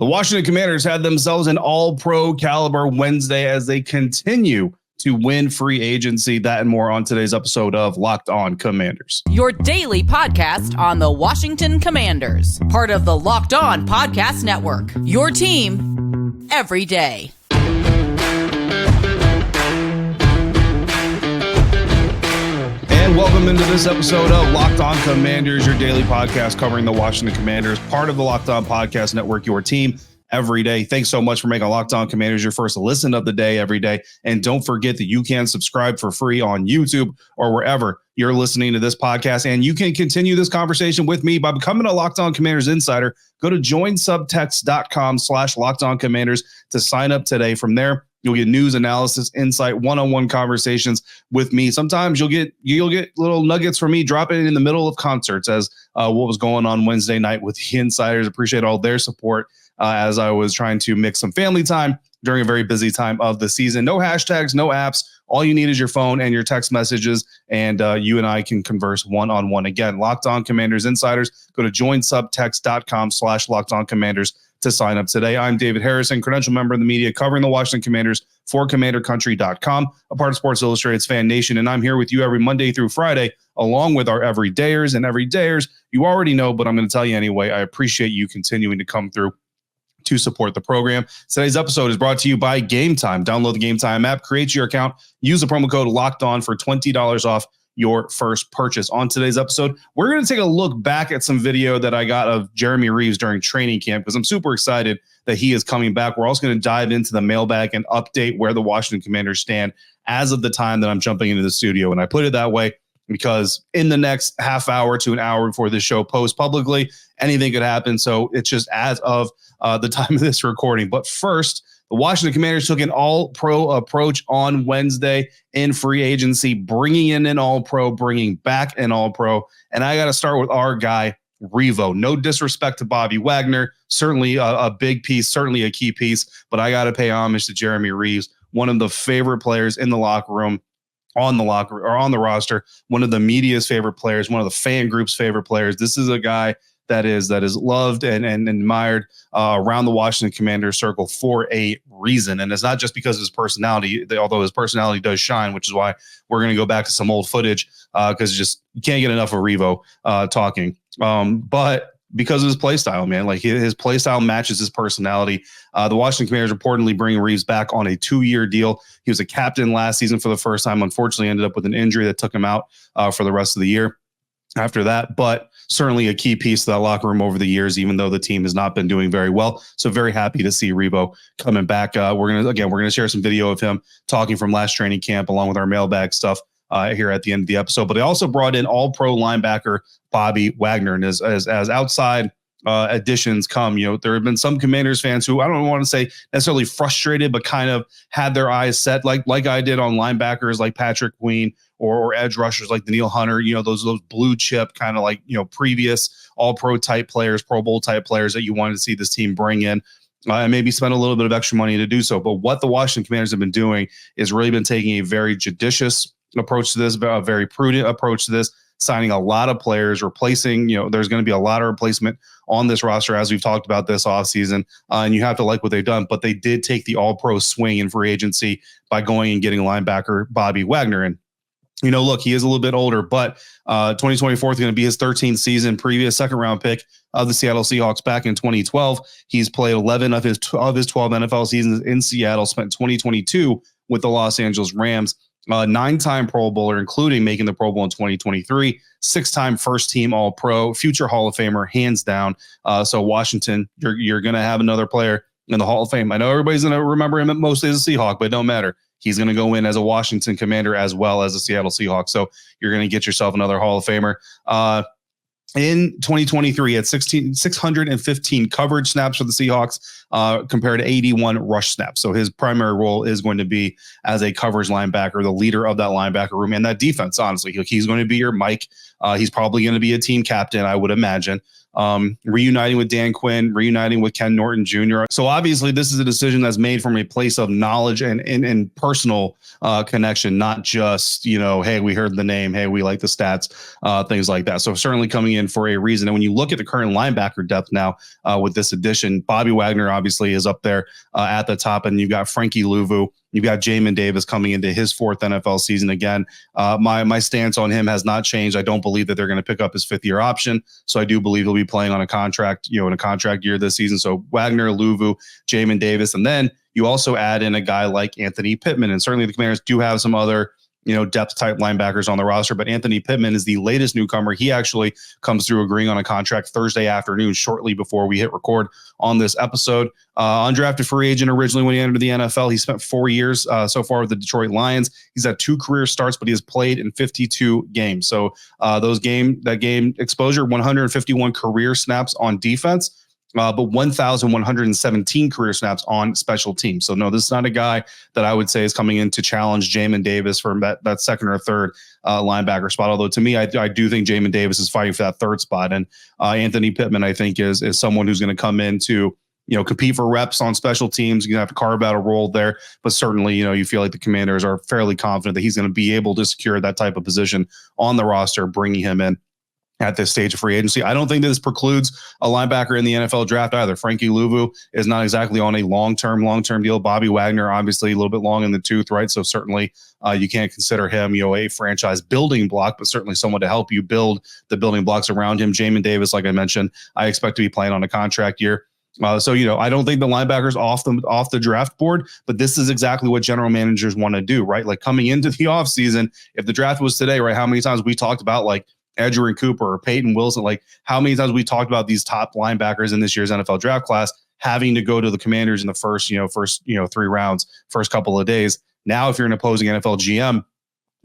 The Washington Commanders had themselves an all-pro caliber Wednesday as they continue to win free agency. That and more on today's episode of Locked On Commanders. Your daily podcast on the Washington Commanders. Part of the Locked On Podcast Network. Your team every day. And welcome into this episode of Locked On Commanders, your daily podcast covering the Washington Commanders, part of the Locked On Podcast Network, your team every day. Thanks so much for making Locked On Commanders your first listen of the day every day. And don't forget that you can subscribe for free on YouTube or wherever you're listening to this podcast. And you can continue this conversation with me by becoming a Locked On Commanders insider. Go to joinsubtext.com/LockedOnCommanders to sign up today. From there, you'll get news, analysis, insight, one-on-one conversations with me. Sometimes you'll get little nuggets from me dropping in the middle of concerts, as what was going on Wednesday night with the insiders. Appreciate all their support as I was trying to mix some family time during a very busy time of the season. No hashtags, no apps. All you need is your phone and your text messages, and you and I can converse one-on-one. Again, Locked On Commanders insiders. Go to joinsubtext.com/LockedOnCommanders to sign up today. I'm David Harrison, credential member of the media covering the Washington Commanders for CommanderCountry.com, a part of Sports Illustrated's FanNation, and I'm here with you every Monday through Friday, along with our everydayers. And everydayers, you already know, but I'm going to tell you anyway, I appreciate you continuing to come through to support the program. Today's episode is brought to you by Game Time. Download the Game Time app, create your account, use the promo code LOCKEDON for $20 off your first purchase. On today's episode, we're going to take a look back at some video that I got of Jeremy Reaves during training camp, because I'm super excited that he is coming back. We're also going to dive into the mailbag and update where the Washington Commanders stand as of the time that I'm jumping into the studio. And I put it that way because in the next half hour to an hour before this show posts publicly, anything could happen. So it's just as of the time of this recording. But first, the Washington Commanders took an all-pro approach on Wednesday in free agency, bringing in an all-pro, bringing back an all-pro. And I got to start with our guy, Revo. No disrespect to Bobby Wagner. Certainly a big piece, certainly a key piece. But I got to pay homage to Jeremy Reaves, one of the favorite players in the locker room, on the roster, one of the media's favorite players, one of the fan group's favorite players. This is a guy that is loved and admired around the Washington Commanders circle for a reason. And it's not just because of his personality, although his personality does shine, which is why we're going to go back to some old footage because just you can't get enough of Revo talking. But because of his play style, man, like his play style matches his personality. The Washington Commanders reportedly bringing Reaves back on a 2-year deal. He was a captain last season for the first time. Unfortunately, ended up with an injury that took him out for the rest of the year after that, but certainly a key piece to that locker room over the years, even though the team has not been doing very well. So very happy to see Revo coming back. We're going to share some video of him talking from last training camp along with our mailbag stuff here at the end of the episode. But they also brought in all-pro linebacker Bobby Wagner. And as outside additions come, there have been some Commanders fans who I don't want to say necessarily frustrated, but kind of had their eyes set like I did on linebackers like Patrick Queen or edge rushers like Daniil Hunter, those blue chip kind of like, previous all-pro type players, Pro Bowl type players that you wanted to see this team bring in. And maybe spend a little bit of extra money to do so. But what the Washington Commanders have been doing is really been taking a very judicious approach to this, a very prudent approach to this, signing a lot of players, replacing, there's going to be a lot of replacement on this roster, as we've talked about this offseason, and you have to like what they've done. But they did take the all-pro swing in free agency by going and getting linebacker Bobby Wagner. And, look, he is a little bit older, but 2024 is going to be his 13th season, previous second-round pick of the Seattle Seahawks back in 2012. He's played 11 of his 12 NFL seasons in Seattle, spent 2022 with the Los Angeles Rams. 9-time Pro Bowler, including making the Pro Bowl in 2023, 6-time first-team All-Pro, future Hall of Famer, hands down. So Washington, you're going to have another player in the Hall of Fame. I know everybody's going to remember him mostly as a Seahawk, but it don't matter. He's going to go in as a Washington Commander as well as a Seattle Seahawk. So you're going to get yourself another Hall of Famer. In 2023, at 615 coverage snaps for the Seahawks compared to 81 rush snaps. So his primary role is going to be as a coverage linebacker, the leader of that linebacker room and that defense, honestly. He's going to be your Mike He's probably going to be a team captain, I would imagine. Reuniting with Dan Quinn, reuniting with Ken Norton Jr. So obviously this is a decision that's made from a place of knowledge and personal connection, not just, hey, we heard the name, hey, we like the stats, things like that. So certainly coming in for a reason. And when you look at the current linebacker depth now with this addition, Bobby Wagner obviously is up there at the top, and you've got Frankie Louvu. You've got Jamin Davis coming into his 4th NFL season again. My stance on him has not changed. I don't believe that they're going to pick up his 5th-year option. So I do believe he'll be playing on a contract, in a contract year this season. So Wagner, Louvu, Jamin Davis. And then you also add in a guy like Anthony Pittman. And certainly the Commanders do have some other depth type linebackers on the roster, but Anthony Pittman is the latest newcomer. He actually comes through agreeing on a contract Thursday afternoon, shortly before we hit record on this episode. Undrafted free agent originally when he entered the NFL. He spent 4 years so far with the Detroit Lions. He's had 2 career starts, but he has played in 52 games. So that game exposure, 151 career snaps on defense. But 1,117 career snaps on special teams. So no, this is not a guy that I would say is coming in to challenge Jamin Davis for that 2nd or 3rd linebacker spot. Although to me, I do think Jamin Davis is fighting for that 3rd spot. And Anthony Pittman, I think, is someone who's going to come in to compete for reps on special teams. You're going to have to carve out a role there. But certainly, you feel like the Commanders are fairly confident that he's going to be able to secure that type of position on the roster, bringing him in at this stage of free agency. I don't think that this precludes a linebacker in the NFL draft either. Frankie Louvu is not exactly on a long-term deal. Bobby Wagner, obviously a little bit long in the tooth, right? So certainly you can't consider him, a franchise building block, but certainly someone to help you build the building blocks around him. Jamin Davis, like I mentioned, I expect to be playing on a contract year. So I don't think the linebackers off the draft board, but this is exactly what general managers want to do, right? Like coming into the offseason, if the draft was today, right, how many times we talked about like Edgerrin Cooper or Peyton Wilson, like how many times we talked about these top linebackers in this year's NFL draft class having to go to the Commanders in the first 3 rounds, first couple of days. Now, if you're an opposing NFL GM,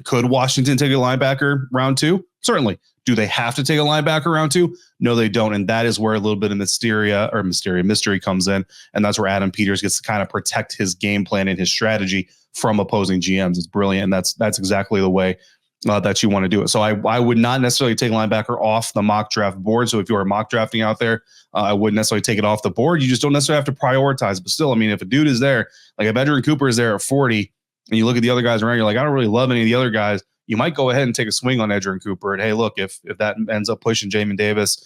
could Washington take a linebacker round 2? Certainly. Do they have to take a linebacker round 2? No, they don't. And that is where a little bit of mystery comes in. And that's where Adam Peters gets to kind of protect his game plan and his strategy from opposing GMs. It's brilliant. And that's exactly the way that you want to do it. So I would not necessarily take linebacker off the mock draft board. So if you are mock drafting out there, I wouldn't necessarily take it off the board. You just don't necessarily have to prioritize. But still, I mean, if a dude is there, like if Edgerrin Cooper is there at 40, and you look at the other guys around, you're like, I don't really love any of the other guys. You might go ahead and take a swing on Edgerrin Cooper. And hey, look, if that ends up pushing Jamin Davis,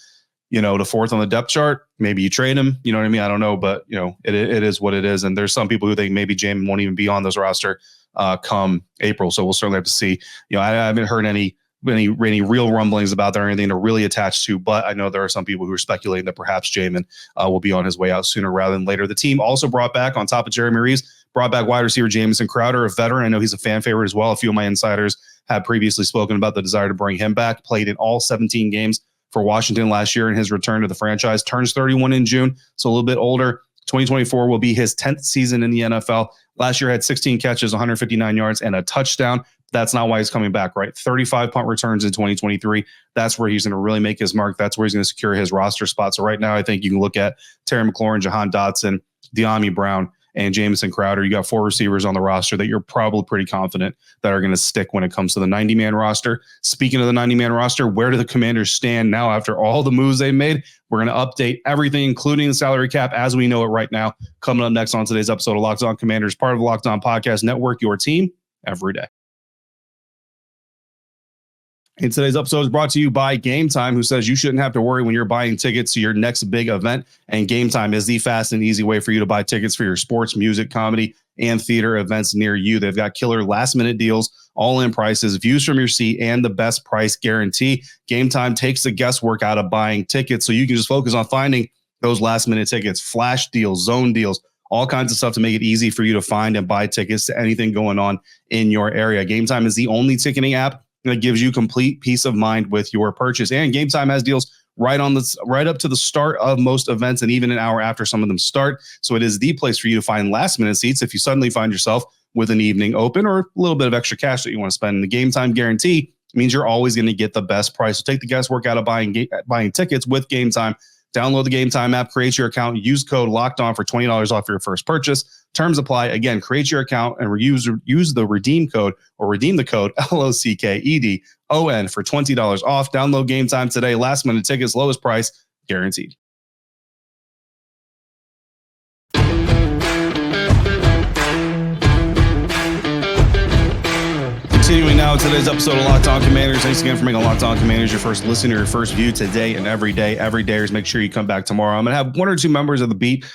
to 4th on the depth chart, maybe you trade him. You know what I mean? I don't know, but it is what it is. And there's some people who think maybe Jamin won't even be on this roster come April. So we'll certainly have to see. I haven't heard any real rumblings about there or anything to really attach to, but I know there are some people who are speculating that perhaps Jamin will be on his way out sooner rather than later. The team also brought back, on top of Jeremy Reaves, brought back wide receiver Jamison Crowder, a veteran. I know he's a fan favorite as well. A few of my insiders have previously spoken about the desire to bring him back. Played in all 17 games for Washington last year in his return to the franchise. Turns 31 in June, so a little bit older. 2024 will be his 10th season in the NFL. Last year had 16 catches, 159 yards, and a touchdown. That's not why he's coming back, right? 35 punt returns in 2023. That's where he's going to really make his mark. That's where he's going to secure his roster spot. So right now, I think you can look at Terry McLaurin, Jahan Dotson, De'Ami Brown, and Jamison Crowder. You got 4 receivers on the roster that you're probably pretty confident that are going to stick when it comes to the 90-man roster. Speaking of the 90-man roster, where do the Commanders stand now after all the moves they made? We're going to update everything, including the salary cap as we know it right now. Coming up next on today's episode of Locked On Commanders, part of the Locked On Podcast Network, your team every day. And today's episode is brought to you by Game Time, who says you shouldn't have to worry when you're buying tickets to your next big event. And Game Time is the fast and easy way for you to buy tickets for your sports, music, comedy, and theater events near you. They've got killer last-minute deals, all-in prices, views from your seat, and the best price guarantee. Game Time takes the guesswork out of buying tickets, so you can just focus on finding those last-minute tickets, flash deals, zone deals, all kinds of stuff to make it easy for you to find and buy tickets to anything going on in your area. Game Time is the only ticketing app that gives you complete peace of mind with your purchase. And Game Time has deals right up to the start of most events and even an hour after some of them start. So it is the place for you to find last-minute seats if you suddenly find yourself with an evening open or a little bit of extra cash that you want to spend. And the Game Time guarantee means you're always going to get the best price. So take the guesswork out of buying tickets with Game Time. Download the Game Time app, create your account, use code LOCKEDON for $20 off your first purchase. Terms apply. Again, create your account and use the redeem the code LOCKEDON for $20 off. Download Game Time today. Last minute tickets, lowest price guaranteed. Continuing now today's episode of Locked On Commanders. Thanks again for making Locked On Commanders your first listener, your first view today and every day. Every dayers, make sure you come back tomorrow. I'm going to have one or two members of the beat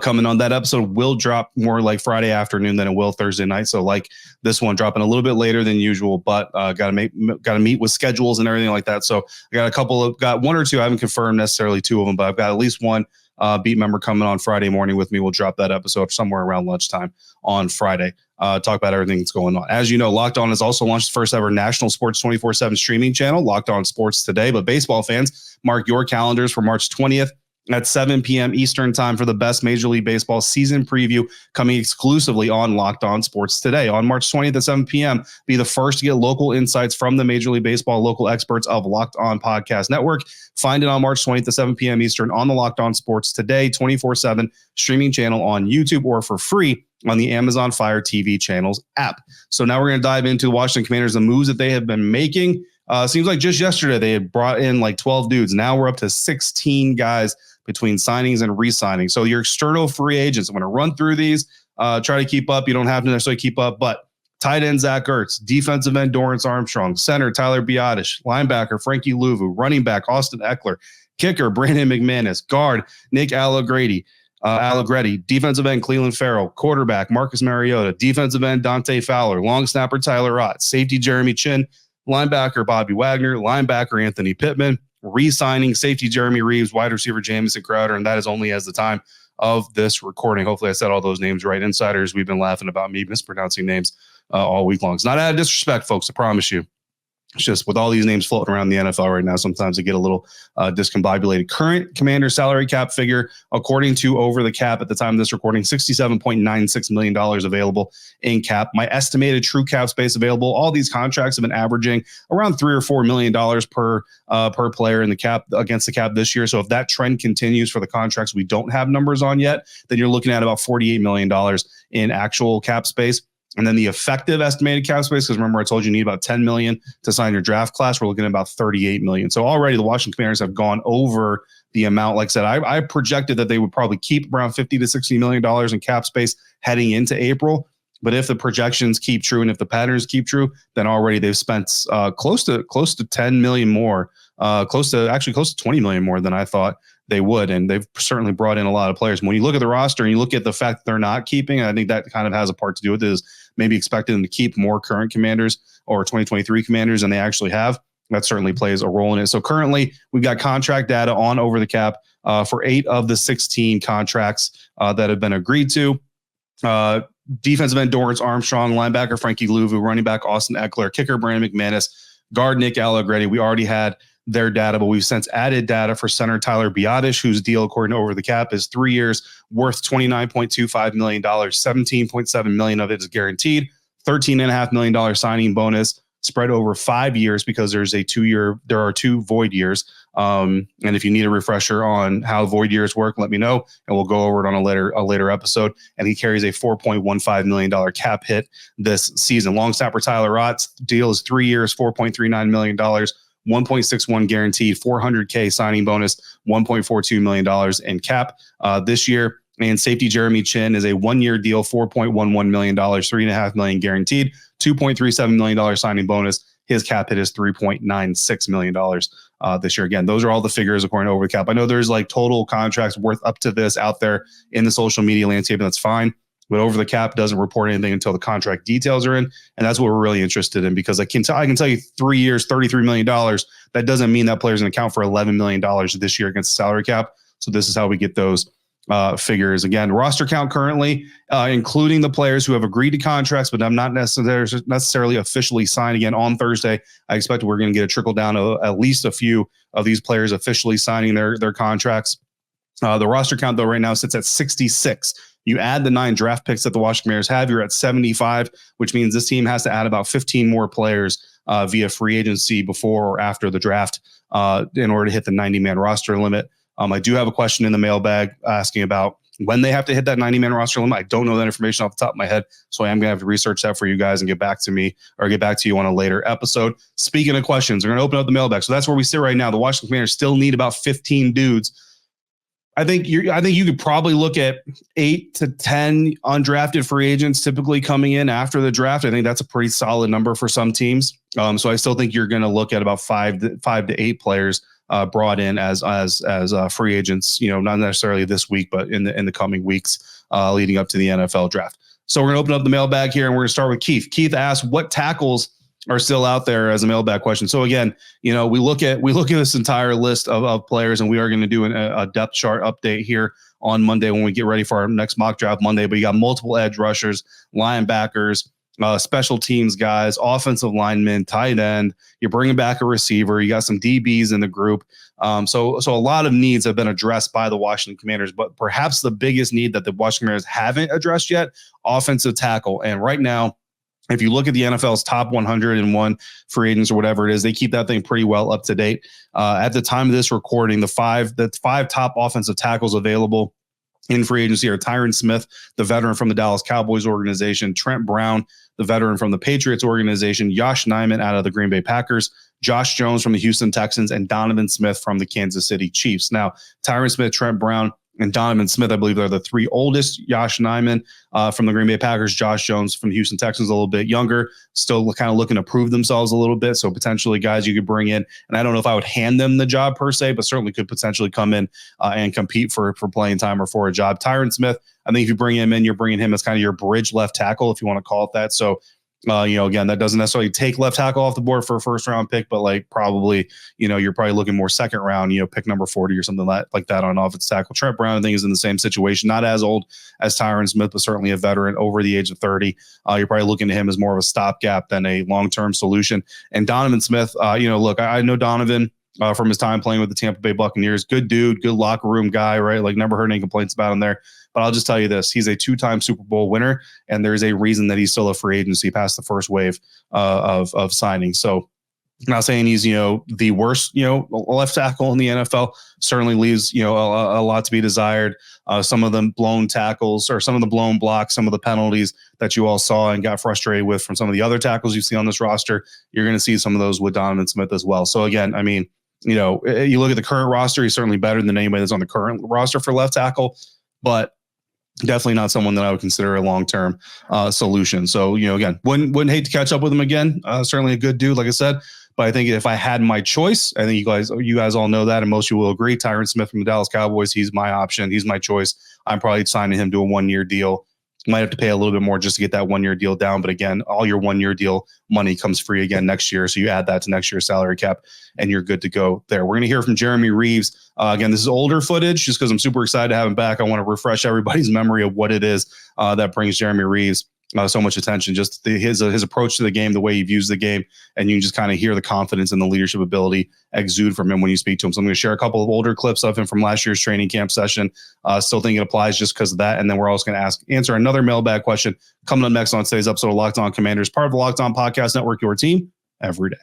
coming on. That episode will drop more like Friday afternoon than it will Thursday night. So like this one dropping a little bit later than usual, but got to meet with schedules and everything like that. So I got one or two. I haven't confirmed necessarily two of them, but I've got at least one beat member coming on Friday morning with me. We'll drop that episode somewhere around lunchtime on Friday. Talk about everything that's going on. As you know, Locked On has also launched the first ever national sports 24/7 streaming channel, Locked On Sports Today. But baseball fans, mark your calendars for March 20th at 7 p.m. Eastern time for the best Major League Baseball season preview, coming exclusively on Locked On Sports Today. On March 20th at 7 p.m., be the first to get local insights from the Major League Baseball local experts of Locked On Podcast Network. Find it on March 20th at 7 p.m. Eastern on the Locked On Sports Today 24/7 streaming channel on YouTube, or for free on the Amazon Fire TV channels app. So now we're going to dive into the Washington Commanders, the moves that they have been making. Seems like just yesterday they had brought in like 12 dudes. Now we're up to 16 guys between signings and re-signings. So your external free agents, I'm going to run through these, try to keep up. You don't have to necessarily keep up, but tight end Zach Ertz, defensive end Dorrance Armstrong, center Tyler Biadasz, linebacker Frankie Louvu, running back Austin Eckler, kicker Brandon McManus, guard Nick Allegretti, defensive end Cleveland Farrell, quarterback Marcus Mariota, defensive end Dante Fowler, long snapper Tyler Ott, safety Jeremy Chin, linebacker Bobby Wagner, linebacker Anthony Pittman, re-signing safety Jeremy Reaves, wide receiver Jamison Crowder, and that is only as the time of this recording. Hopefully I said all those names right. Insiders, we've been laughing about me mispronouncing names all week long. It's not out of disrespect, folks, I promise you. It's just with all these names floating around the NFL right now, sometimes they get a little discombobulated. Current Commander salary cap figure, according to Over the Cap at the time of this recording, $67.96 million available in cap. My estimated true cap space available, all these contracts have been averaging around $3 or $4 million per player in the cap against the cap this year. So if that trend continues for the contracts we don't have numbers on yet, then you're looking at about $48 million in actual cap space. And then the effective estimated cap space, because remember I told you need about $10 million to sign your draft class. We're looking at about $38 million. So already the Washington Commanders have gone over the amount. Like I said, I projected that they would probably keep around $50 to $60 million in cap space heading into April. But if the projections keep true and if the patterns keep true, then already they've spent close to $10 million more, close to $20 million more than I thought they would. And they've certainly brought in a lot of players. When you look at the roster and you look at the fact that they're not keeping, I think that kind of has a part to do with it, is maybe expecting them to keep more current Commanders or 2023 Commanders than they actually have. That certainly plays a role in it. So currently we've got contract data on Over the Cap for 8 of the 16 contracts that have been agreed to. Defensive end Dorrance Armstrong, linebacker Frankie Louvu, running back Austin Eckler, kicker Brandon McManus, guard Nick Allegretti. We already had their data, but we've since added data for center Tyler Biadasz, whose deal, according to Over the Cap, is 3 years worth $29.25 million. $17.7 million of it is guaranteed. $13.5 million signing bonus spread over 5 years, because there are 2 void years. And if you need a refresher on how void years work, let me know, and we'll go over it on a later episode. And he carries a $4.15 million cap hit this season. Long snapper Tyler Ott's deal is 3 years, $4.39 million. 1.61 guaranteed, $400K signing bonus, $1.42 million in cap this year. And safety Jeremy Chin is a 1-year deal, $4.11 million, $3.5 million guaranteed, $2.37 million signing bonus. His cap hit is $3.96 million this year. Again, those are all the figures according to Over the Cap. I know there's like total contracts worth up to this out there in the social media landscape, and that's fine. But Over the Cap doesn't report anything until the contract details are in. And that's what we're really interested in, because I can tell you 3 years, $33 million. That doesn't mean that player's going to count for $11 million this year against the salary cap. So this is how we get those figures. Again, roster count currently, including the players who have agreed to contracts, but I'm not necessarily officially signed. Again, on Thursday, I expect we're going to get a trickle down of at least a few of these players officially signing their contracts. The roster count, though, right now sits at 66. You add the 9 draft picks that the Washington Commanders have, you're at 75, which means this team has to add about 15 more players via free agency before or after the draft in order to hit the 90-man roster limit. I do have a question in the mailbag asking about when they have to hit that 90-man roster limit. I don't know that information off the top of my head, so I am going to have to research that for you guys and get back to you on a later episode. Speaking of questions, we're going to open up the mailbag. So that's where we sit right now. The Washington Commanders still need about 15 dudes. I think you could probably look at 8 to 10 undrafted free agents typically coming in after the draft. I think that's a pretty solid number for some teams. So I still think you're going to look at about 5 to 8 players brought in as free agents, not necessarily this week, but in the coming weeks leading up to the NFL draft. So we're going to open up the mailbag here, and we're going to start with Keith. Keith asked, what tackles are still out there as a mailbag question? So again, we look at this entire list of players, and we are going to do a depth chart update here on Monday when we get ready for our next mock draft Monday. But you got multiple edge rushers, linebackers, special teams guys, offensive linemen, tight end. You're bringing back a receiver. You got some DBs in the group. So a lot of needs have been addressed by the Washington Commanders, but perhaps the biggest need that the Washington Commanders haven't addressed yet, offensive tackle. And right now, if you look at the NFL's top 101 free agents or whatever it is, they keep that thing pretty well up to date. At the time of this recording, the five top offensive tackles available in free agency are Tyron Smith, the veteran from the Dallas Cowboys organization, Trent Brown, the veteran from the Patriots organization, Josh Nijman out of the Green Bay Packers, Josh Jones from the Houston Texans, and Donovan Smith from the Kansas City Chiefs. Now, Tyron Smith, Trent Brown, and Donovan Smith, I believe, are the 3 oldest. Josh Nijman from the Green Bay Packers, Josh Jones from the Houston Texans, a little bit younger, still kind of looking to prove themselves a little bit. So potentially guys you could bring in. And I don't know if I would hand them the job per se, but certainly could potentially come in and compete for playing time or for a job. Tyron Smith, I think if you bring him in, you're bringing him as kind of your bridge left tackle, if you want to call it that. So again, that doesn't necessarily take left tackle off the board for a first round pick, but probably, you're probably looking more second round, pick number 40 or something like that on offensive tackle. Trent Brown, I think, is in the same situation, not as old as Tyron Smith, but certainly a veteran over the age of 30. You're probably looking to him as more of a stopgap than a long-term solution. And Donovan Smith, look, I know Donovan from his time playing with the Tampa Bay Buccaneers. Good dude, good locker room guy, right? Never heard any complaints about him there. But I'll just tell you this, he's a 2-time Super Bowl winner, and there's a reason that he's still a free agency past the first wave of signings. So I'm not saying he's, the worst, left tackle in the NFL. Certainly leaves, a lot to be desired. Some of them blown tackles or some of the blown blocks, some of the penalties that you all saw and got frustrated with from some of the other tackles you see on this roster. You're going to see some of those with Donovan Smith as well. So again, I mean, you look at the current roster, he's certainly better than anybody that's on the current roster for left tackle, but definitely not someone that I would consider a long-term solution. So, again, wouldn't hate to catch up with him again. Certainly a good dude, like I said. But I think if I had my choice, I think you guys all know that, and most of you will agree, Tyron Smith from the Dallas Cowboys, he's my option. He's my choice. I'm probably signing him to a 1-year deal. Might have to pay a little bit more just to get that 1-year deal down. But again, all your 1-year deal money comes free again next year. So you add that to next year's salary cap and you're good to go there. We're going to hear from Jeremy Reaves. Again, this is older footage just because I'm super excited to have him back. I want to refresh everybody's memory of what it is that brings Jeremy Reaves so much attention, just his approach to the game, the way he views the game, and you can just kind of hear the confidence and the leadership ability exude from him when you speak to him. So I'm going to share a couple of older clips of him from last year's training camp session. Still think it applies just because of that. And then we're also going to answer another mailbag question coming up next on today's episode of Locked On Commanders, part of the Locked On Podcast Network, your team every day.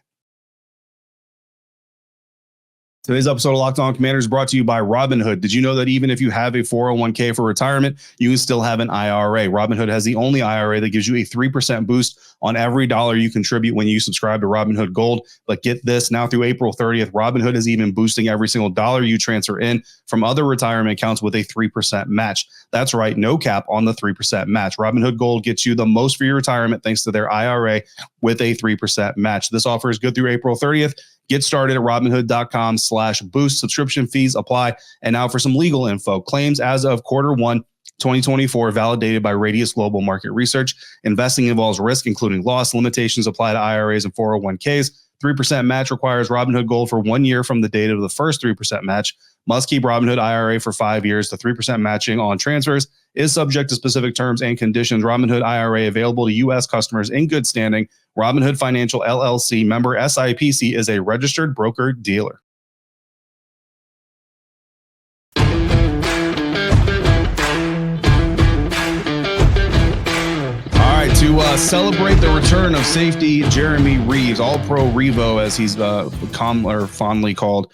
Today's episode of Locked On Commanders is brought to you by Robinhood. Did you know that even if you have a 401k for retirement, you can still have an IRA? Robinhood has the only IRA that gives you a 3% boost on every dollar you contribute when you subscribe to Robinhood Gold. But get this, now through April 30th, Robinhood is even boosting every single dollar you transfer in from other retirement accounts with a 3% match. That's right, no cap on the 3% match. Robinhood Gold gets you the most for your retirement thanks to their IRA with a 3% match. This offer is good through April 30th. Get started at Robinhood.com/boost. Subscription fees apply. And now for some legal info. Claims as of Q1 2024 validated by Radius Global Market Research. Investing involves risk, including loss. Limitations apply to IRAs and 401ks. 3% match requires Robinhood Gold for 1 year from the date of the first 3% match. Must keep Robinhood IRA for 5 years. The 3% matching on transfers is subject to specific terms and conditions. Robinhood IRA available to U.S. customers in good standing. Robinhood Financial LLC, member SIPC, is a registered broker-dealer. All right, to celebrate the return of safety Jeremy Reaves, All-Pro Revo, as he's fondly called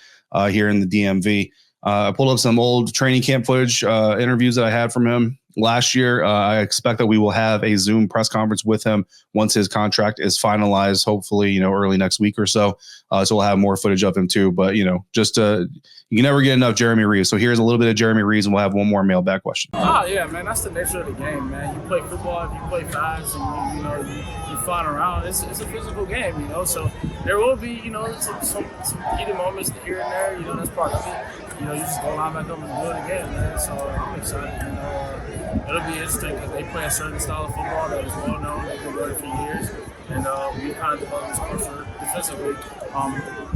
here in the DMV. I pulled up some old training camp footage, interviews that I had from him last year. I expect that we will have a Zoom press conference with him once his contract is finalized, hopefully, early next week or so. So we'll have more footage of him too. But, just you can never get enough Jeremy Reaves. So here's a little bit of Jeremy Reaves, and we'll have one more mailbag question. Oh, yeah, man, that's the nature of the game, man. You play football, if you play fast, and you flying around, it's a physical game, so there will be, some heated moments here and there, that's part of it. You just go line back up and do it again, man. So I'm excited, it'll be interesting because they play a certain style of football that is well known. They've been doing it for years, and we kind of developed this culture defensively.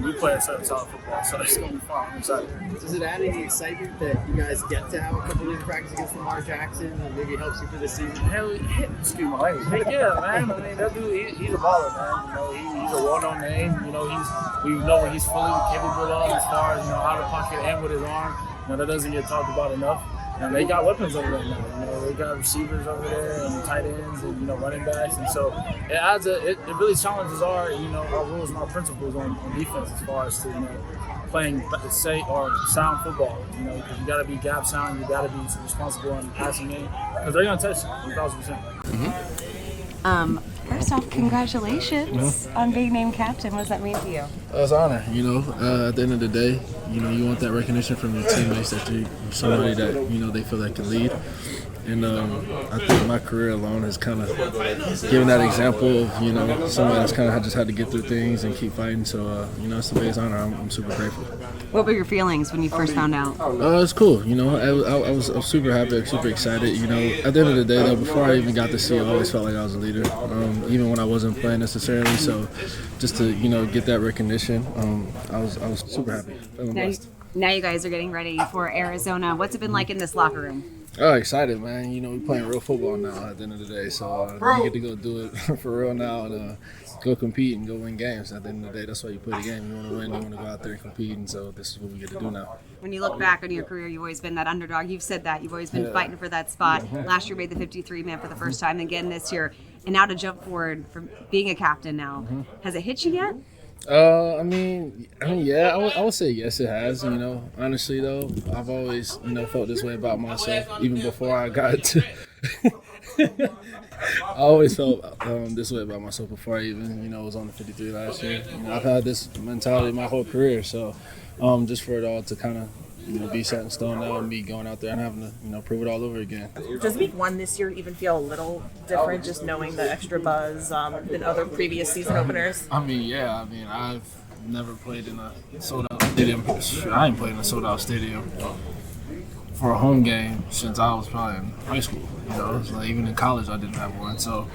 We play a certain style of football, so it's going to be fun. I'm excited. Does it add any excitement that you guys get to have a couple of practices against Lamar Jackson and maybe helps you for the season? Hell, excuse my language. Heck yeah, man. I mean, that dude, he's a baller, man. He's a well-known name. We know what he's fully capable of as far as, out of pocket and with his arm. That doesn't get talked about enough. And they got weapons over there now. They got receivers over there and tight ends and running backs, and so it adds it really challenges our rules and our principles on defense as far as to playing sound football. Because you got to be gap sound, you got to be responsible in the passing game because they're gonna touch you 1,000%. First off, congratulations on being named captain. What does that mean to you? It's an honor. At the end of the day, you want that recognition from your teammates that you're somebody that, they feel like can lead. And I think my career alone has kind of given that example of, somebody that's kind of just had to get through things and keep fighting. So, it's a big honor. I'm super grateful. What were your feelings when you first found out? It's cool. I was super happy, super excited. At the end of the day, though, before I even got to see it, I always felt like I was a leader, even when I wasn't playing necessarily. So just to, get that recognition, I was super happy. Now you guys are getting ready for Arizona. What's it been like in this locker room? Oh, excited, man. We're playing real football now at the end of the day. So you get to go do it for real now and go compete and go win games. At the end of the day, that's why you play the game. You want to win, you want to go out there and compete. And so this is what we get to do now. When you look back on your career, you've always been that underdog. You've said that. You've always been fighting for that spot. Last year, made the 53-man for the first time. Again this year. And now to jump forward from being a captain now. Has it hit you yet? I mean, yeah, I would say yes, it has. Honestly though, I've always, felt this way about myself, even before I got to. I always felt this way about myself before I even, was on the 53 last year. I've had this mentality my whole career, so just for it all to kind of, be set in stone now and me going out there and having to, prove it all over again. Does week one this year even feel a little different, just knowing the extra buzz than other previous season openers? Yeah. I've never played in a sold-out stadium. I ain't played in a sold-out stadium for a home game since I was probably in high school. It's like even in college I didn't have one. So,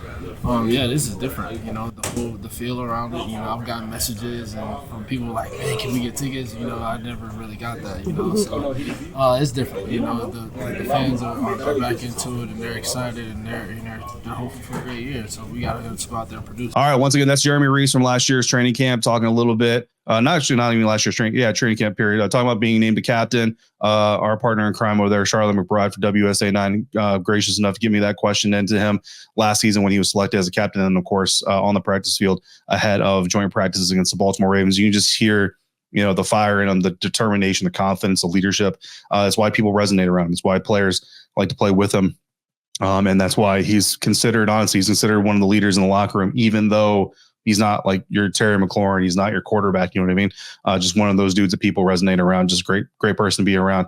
this is different. The feel around it. I've gotten messages from people like, "Man, can we get tickets?" I never really got that. So it's different. The fans are back into it and they're excited and they're hoping for a great year. So we gotta just go out there and produce. All right, once again, that's Jeremy Reaves from last year's training camp talking a little bit. Not even last year's training camp period. Talking about being named the captain. Our partner in crime over there, Charlotte McBride for WSA 9, gracious enough to give me that question into him last season when he was selected as a captain, and of course on the practice field ahead of joint practices against the Baltimore Ravens. You can just hear the fire in him, the determination, the confidence, the leadership. That's why people resonate around him. It's why players like to play with him. And that's why he's considered one of the leaders in the locker room, even though he's not like your Terry McLaurin. He's not your quarterback. You know what I mean? Just one of those dudes that people resonate around. Just great person to be around.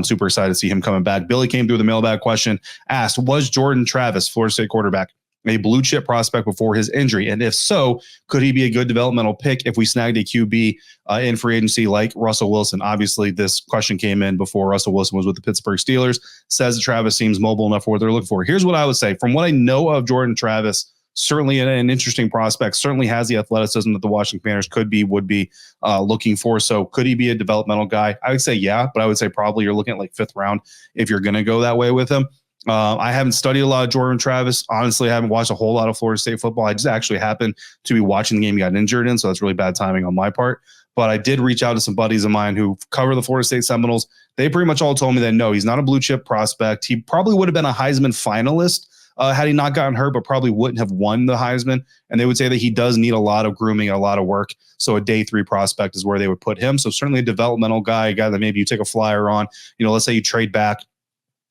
Super excited to see him coming back. Billy came through the mailbag question, asked, was Jordan Travis, Florida State quarterback, a blue chip prospect before his injury? And if so, could he be a good developmental pick if we snagged a QB in free agency like Russell Wilson? Obviously, this question came in before Russell Wilson was with the Pittsburgh Steelers. Says that Travis seems mobile enough for what they're looking for. Here's what I would say. From what I know of Jordan Travis, certainly an interesting prospect, certainly has the athleticism that the Washington Commanders would be looking for. So could he be a developmental guy? I would say yeah, but I would say probably you're looking at like 5th round if you're going to go that way with him. I haven't studied a lot of Jordan Travis. Honestly, I haven't watched a whole lot of Florida State football. I just actually happened to be watching the game he got injured in, so that's really bad timing on my part. But I did reach out to some buddies of mine who cover the Florida State Seminoles. They pretty much all told me that no, he's not a blue chip prospect. He probably would have been a Heisman finalist had he not gotten hurt, but probably wouldn't have won the Heisman. And they would say that he does need a lot of grooming, a lot of work. So a day 3 prospect is where they would put him. So certainly a developmental guy, a guy that maybe you take a flyer on. Let's say you trade back.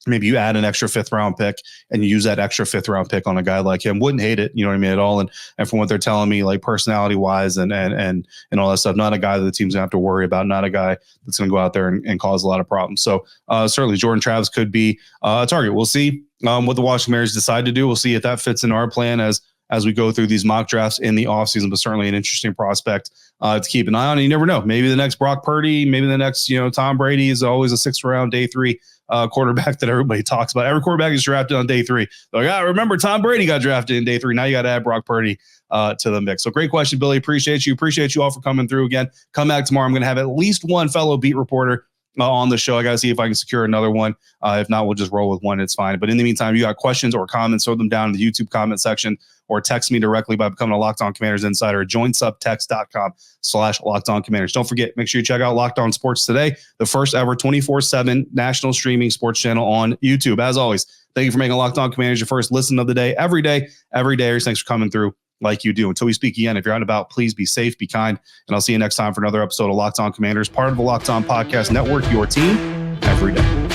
Maybe you add an extra 5th round pick and you use that extra 5th round pick on a guy like him. Wouldn't hate it, at all. And from what they're telling me, like personality wise and all that stuff, not a guy that the team's gonna have to worry about, not a guy that's gonna go out there and cause a lot of problems. So certainly Jordan Travis could be a target. We'll see what the Washington Commanders decide to do. We'll see if that fits in our plan as we go through these mock drafts in the offseason, but certainly an interesting prospect to keep an eye on. And you never know. Maybe the next Brock Purdy, maybe the next, Tom Brady is always a 6th round, day 3 quarterback that everybody talks about. Every quarterback is drafted on day 3. They're like, remember Tom Brady got drafted in day 3. Now you got to add Brock Purdy to the mix. So great question, Billy. Appreciate you. Appreciate you all for coming through again. Come back tomorrow. I'm going to have at least one fellow beat reporter on the show. I got to see if I can secure another one. If not, we'll just roll with one. It's fine. But in the meantime, you got questions or comments, throw them down in the YouTube comment section or text me directly by becoming a Locked On Commanders insider. Join subtext.com/Locked On Commanders. Don't forget, make sure you check out Locked On Sports Today, the first ever 24/7 national streaming sports channel on YouTube. As always, thank you for making Locked On Commanders your first listen of the day, every day. Thanks for coming through like you do. Until we speak again, if you're out and about, please be safe, be kind, and I'll see you next time for another episode of Locked On Commanders, part of the Locked On Podcast Network, your team every day.